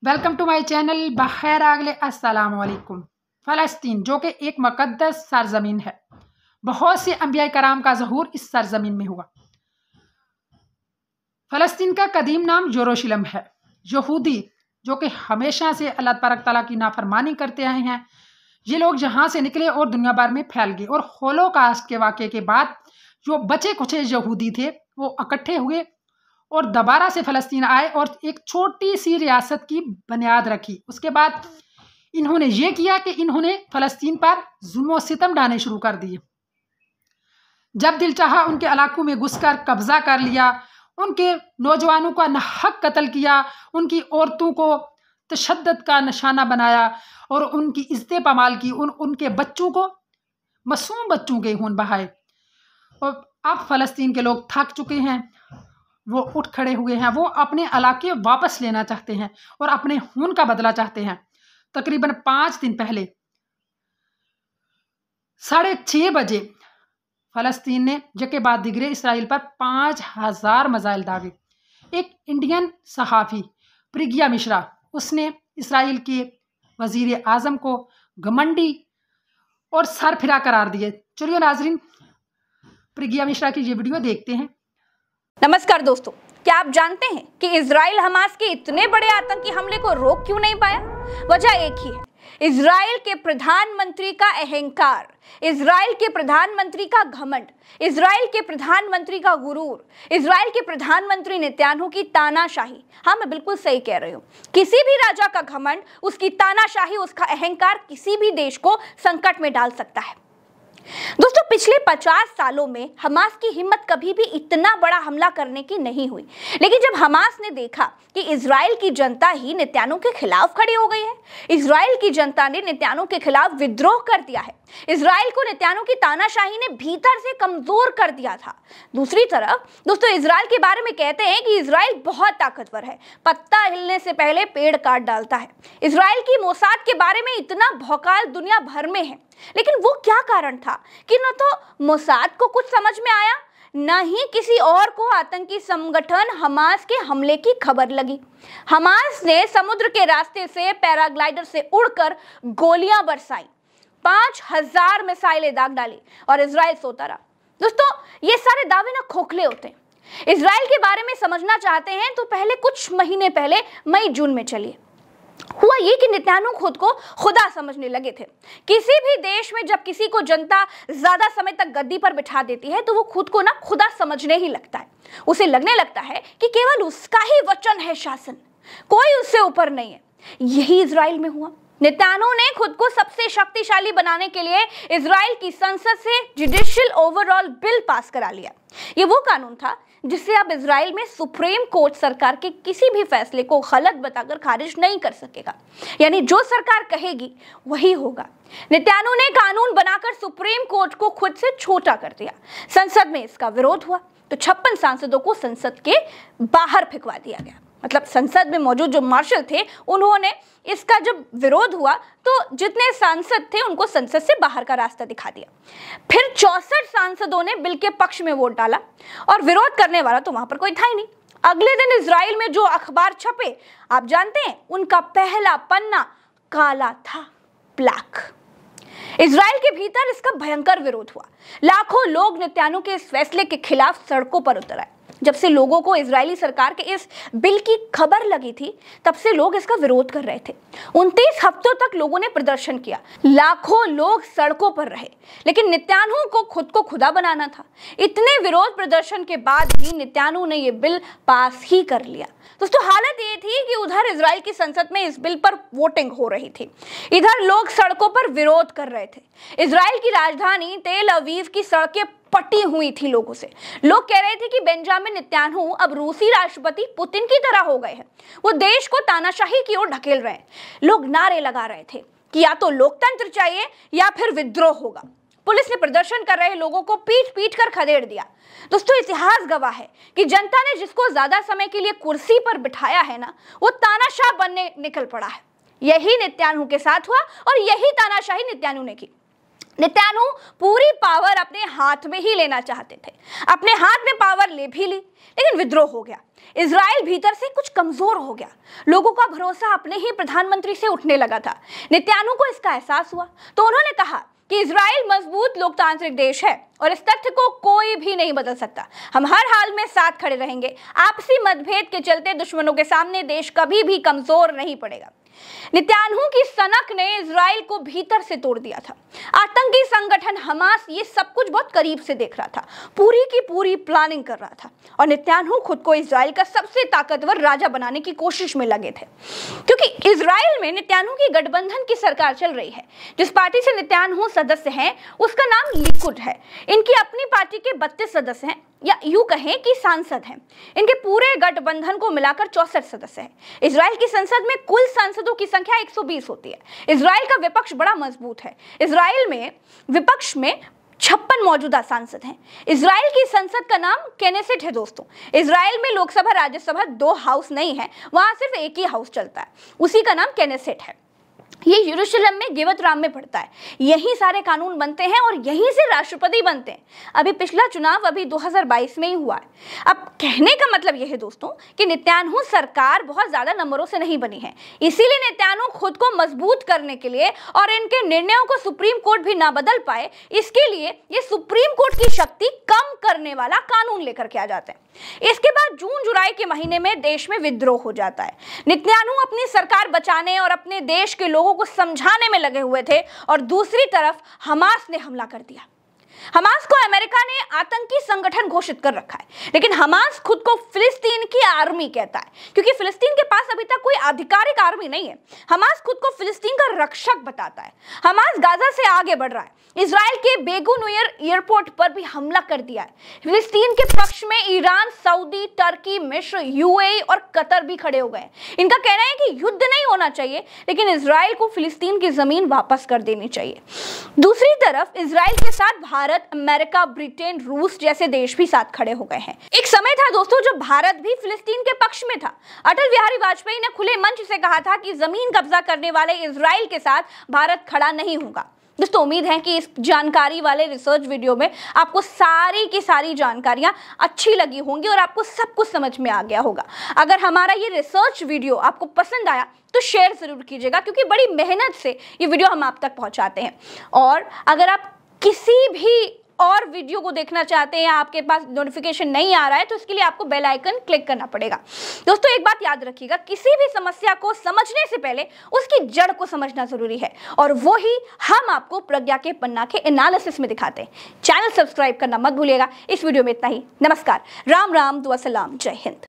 Welcome to my channel. बखैर आगले अस्सलाम वालेकुम। फ़लस्तीन जो कि एक मुक़द्दस सरज़मीन है, बहुत से अंबिया कराम का ज़हूर इस सरज़मीन में हुआ। फ़लस्तीन का कदीम नाम यरूशलेम है। यहूदी जो कि हमेशा से अल्लाह तबारक तआला की नाफरमानी करते आए हैं, ये लोग यहाँ से निकले और दुनिया भर में फैल गए। और होलोकास्ट के वाक़े के बाद जो बचे कुचे यहूदी थे वो इकट्ठे हुए और दोबारा से फ़लस्तीन आए और एक छोटी सी रियासत की बुनियाद रखी। उसके बाद इन्होंने ये किया कि इन्होंने फ़लस्तीन पर जुल्म सितम ढाने शुरू कर दिए। जब दिल चाहा उनके इलाकों में घुसकर कब्जा कर लिया, उनके नौजवानों का नाहक कत्ल किया, उनकी औरतों को तशद्दुद का निशाना बनाया और उनकी इज्जतें पामाल की, उनके बच्चों को, मासूम बच्चों के खून बहाए। और अब फ़लस्तीन के लोग थक चुके हैं, वो उठ खड़े हुए हैं, वो अपने इलाके वापस लेना चाहते हैं और अपने खून का बदला चाहते हैं। तकरीबन 5 दिन पहले 6:30 बजे फ़लस्तीन ने जके बाद दिगरे इसराइल पर 5000 मिसाइल दागे। एक इंडियन सहाफ़ी प्रिगिया मिश्रा, उसने इसराइल के वज़ीर आज़म को घमंडी और सरफिरा करार दिए। चलिए नाजरीन, प्रिगिया मिश्रा की ये वीडियो देखते हैं। नमस्कार दोस्तों, क्या आप जानते हैं कि इजराइल हमास के इतने बड़े आतंकी हमले को रोक क्यों नहीं पाया? वजह एक ही है, इजराइल के प्रधानमंत्री का अहंकार, इजराइल के प्रधानमंत्री का घमंड, इजराइल के प्रधानमंत्री का गुरूर, इजराइल के प्रधानमंत्री नेतन्याहू की तानाशाही। हाँ, मैं बिल्कुल सही कह रही हूँ। किसी भी राजा का घमंड, उसकी तानाशाही, उसका अहंकार किसी भी देश को संकट में डाल सकता है। दोस्तों, पिछले 50 सालों में हमास की हिम्मत कभी भी इतना बड़ा हमला करने की नहीं हुई। लेकिन जब हमास ने देखा कि इजराइल की जनता ही नेतन्याहू के खिलाफ खड़ी हो गई है, इजराइल की जनता ने नेतन्याहू के खिलाफ विद्रोह कर दिया है, इजराइल को नेतन्याहू की तानाशाही ने भीतर से कमजोर कर दिया था। दूसरी तरफ दोस्तों, इजराइल के बारे में कहते हैं कि इजराइल बहुत ताकतवर है, पत्ता हिलने से पहले पेड़ काट डालता है। इजराइल की मोसाद के बारे में इतना भौकाल दुनिया भर में है, लेकिन वो क्या कारण था कि न तो मोसाद को कुछ समझ में आया, न ही किसी और को आतंकी संगठन हमास के हमले की खबर लगी। हमास ने समुद्र के रास्ते से पैराग्लाइडर से उड़कर गोलियां बरसाई, 5000 मिसाइलें दाग डाली और इजराइल सोता रहा। दोस्तों, ये सारे दावे ना खोखले होते हैं। इजराइल के बारे में समझना चाहते हैं तो पहले कुछ महीने पहले मई जून में चलिए। हुआ ये कि नेतन्याहू खुद को खुदा समझने लगे थे। किसी भी देश में जब किसी को जनता ज्यादा समय तक गद्दी पर बिठा देती है तो वो खुद को ना खुदा समझने ही लगता है। उसे लगने लगता है कि केवल उसका ही वचन है शासन, कोई उससे ऊपर नहीं है। यही इजराइल में हुआ। नेतन्याहू ने खुद को सबसे शक्तिशाली बनाने के लिए इजराइल की संसद से जुडिशियल ओवरऑल बिल पास करा लिया। ये वो कानून था जिससे अब इजराइल में सुप्रीम कोर्ट सरकार के किसी भी फैसले को गलत बताकर खारिज नहीं कर सकेगा। यानी जो सरकार कहेगी वही होगा। नेतन्याहू ने कानून बनाकर सुप्रीम कोर्ट को खुद से छोटा कर दिया। संसद में इसका विरोध हुआ तो 56 सांसदों को संसद के बाहर फेंकवा दिया गया। मतलब संसद में मौजूद जो मार्शल थे, उन्होंने इसका जब विरोध हुआ तो जितने सांसद थे उनको संसद से बाहर का रास्ता दिखा दिया। फिर 64 सांसदों ने बिल के पक्ष में वोट डाला और विरोध करने वाला तो वहां पर कोई था ही नहीं। अगले दिन इजराइल में जो अखबार छपे, आप जानते हैं, उनका पहला पन्ना काला था, ब्लैक। इजराइल के भीतर इसका भयंकर विरोध हुआ। लाखों लोग नेतन्याहू के इस फैसले के खिलाफ सड़कों पर उतर आए। जब से लोगों को इजरायली सरकार के इस बिल की खबर लगी थी, तब से लोग इसका विरोध कर रहे थे। 29 हफ्तों तक लोगों ने प्रदर्शन किया, लाखों लोग सड़कों पर रहे, लेकिन नेतन्याहू को खुद को खुदा बनाना था। इतने विरोध प्रदर्शन के बाद भी नेतन्याहू ने यह बिल पास ही कर लिया। दोस्तों, हालत ये थी कि उधर इजराइल की संसद में इस बिल पर वोटिंग हो रही थी, इधर लोग सड़कों पर विरोध कर रहे थे। इजराइल की राजधानी तेल अवीव की सड़कें पटी हुई थी लोगों से। लोग कह रहे थे कि बेंजामिन नेतन्याहू अब रूसी राष्ट्रपति पुतिन की तरह हो गए हैं, वो देश को तानाशाही की ओर ढकेल रहे हैं। लोग नारे लगा रहे थे कि या तो लोकतंत्र चाहिए या फिर विद्रोह होगा। पुलिस ने प्रदर्शन कर रहे लोगों को पीट पीट कर खदेड़ दिया। दोस्तों, इतिहास गवाह है कि जनता ने जिसको ज्यादा समय के लिए कुर्सी पर बिठाया है ना, वो तानाशाह बनने निकल पड़ा है। यही नेतन्याहू के साथ हुआ और यही तानाशाही नेतन्याहू ने की। नेतन्याहू पूरी पावर अपने हाथ में ही लेना चाहते थे, अपने हाथ में पावर ले भी ली, लेकिन विद्रोह हो गया। इजराइल भीतर से कुछ कमजोर हो गया, लोगों का भरोसा अपने ही प्रधानमंत्री से उठने लगा था। नेतन्याहू को इसका एहसास हुआ तो उन्होंने कहा कि इजराइल मजबूत लोकतांत्रिक देश है और इस तथ्य को कोई भी नहीं बदल सकता। हम हर हाल में साथ खड़े रहेंगे। आपसी मतभेद के चलते दुश्मनों के सामने देश कभी भी कमजोर नहीं पड़ेगा। नेतन्याहू की सनक ने इजराइल को भीतर से तोड़ दिया था। आतंकी संगठन हमास ये सब कुछ बहुत करीब से देख रहा था, पूरी की पूरी प्लानिंग कर रहा था और नेतन्याहू खुद को इजराइल का सबसे ताकतवर राजा बनाने की कोशिश में लगे थे, क्योंकि इजराइल में नेतन्याहू की गठबंधन की सरकार चल रही है। जिस पार्टी से नेतन्याहू सदस्य हैं उसका नाम लिकुड है। इनकी अपनी पार्टी के 32 सदस्य हैं, या यूं कहें कि सांसद हैं। इनके पूरे गठबंधन को मिलाकर 64 सदस्य हैं। इजराइल की संसद में कुल सांसदों की संख्या 120 होती है। इजराइल का विपक्ष बड़ा मजबूत है। इजराइल में विपक्ष में 56 मौजूदा सांसद हैं। इजराइल की संसद का नाम केनेसेट है दोस्तों। इजराइल में लोकसभा राज्यसभा 2 हाउस नहीं है, वहां सिर्फ एक ही हाउस चलता है, उसी का नाम केनेसेट है। ये यरूशलेम में गिवत राम में पड़ता है। यही सारे कानून बनते हैं और यहीं से राष्ट्रपति बनते हैं। अभी पिछला चुनाव अभी 2022 में ही हुआ है। अब कहने का मतलब यह है दोस्तों कि नेतन्याहू सरकार बहुत ज्यादा नंबरों से नहीं बनी है, इसीलिए नेतन्याहू खुद को मजबूत करने के लिए और इनके निर्णयों को सुप्रीम कोर्ट भी ना बदल पाए, इसके लिए ये सुप्रीम कोर्ट की शक्ति कम करने वाला कानून लेकर के आ जाते हैं। इसके बाद जून जुलाई के महीने में देश में विद्रोह हो जाता है। नेतन्याहू अपनी सरकार बचाने और अपने देश के लोगों को समझाने में लगे हुए थे और दूसरी तरफ हमास ने हमला कर दिया। हमास को अमेरिका ने आतंकी संगठन घोषित कर रखा है, लेकिन हमास खुद को फिलिस्तीन की आर्मी कहता है, क्योंकि फिलिस्तीन के पास अभी तक कोई आधिकारिक आर्मी नहीं है। हमास खुद को फिलिस्तीन का रक्षक बताता है। हमास गाजा से आगे बढ़ रहा है। इजराइल के बेगुनोयर एयरपोर्ट पर भी हमला कर दिया है। फिलिस्तीन के पक्ष में ईरान, सऊदी, टर्की, मिस्र, यूएई और कतर भी खड़े हो गए। इनका कहना है कि युद्ध नहीं होना चाहिए, लेकिन इजराइल को फिलिस्तीन की जमीन वापस कर देनी चाहिए। दूसरी तरफ इजराइल के साथ भारत, अमेरिका, ब्रिटेन, रूस जैसे देश भी साथ खड़े हो गए हैं। एक समय था दोस्तों जब भारत भी फिलिस्तीन के पक्ष में था। अटल बिहारी वाजपेयी ने खुले मंच से कहा था कि जमीन कब्जा करने वाले इजराइल के साथ भारत खड़ा नहीं होगा। दोस्तों उम्मीद है कि इस जानकारी वाले रिसर्च वीडियो में आपको सारी की सारी जानकारियां अच्छी लगी होंगी और आपको सब कुछ समझ में आ गया होगा। अगर हमारा ये रिसर्च वीडियो आपको पसंद आया तो शेयर जरूर कीजिएगा, क्योंकि बड़ी मेहनत से ये वीडियो हम आप तक पहुंचाते हैं। और अगर आप किसी भी और वीडियो को देखना चाहते हैं, आपके पास नोटिफिकेशन नहीं आ रहा है, तो इसके लिए आपको बेल आइकन क्लिक करना पड़ेगा। दोस्तों एक बात याद रखिएगा, किसी भी समस्या को समझने से पहले उसकी जड़ को समझना जरूरी है, और वो ही हम आपको प्रज्ञा के पन्ना के एनालिसिस में दिखाते हैं। चैनल सब्सक्राइब करना मत भूलिएगा। इस वीडियो में इतना ही। नमस्कार, राम राम, दुआ सलाम, जय हिंद।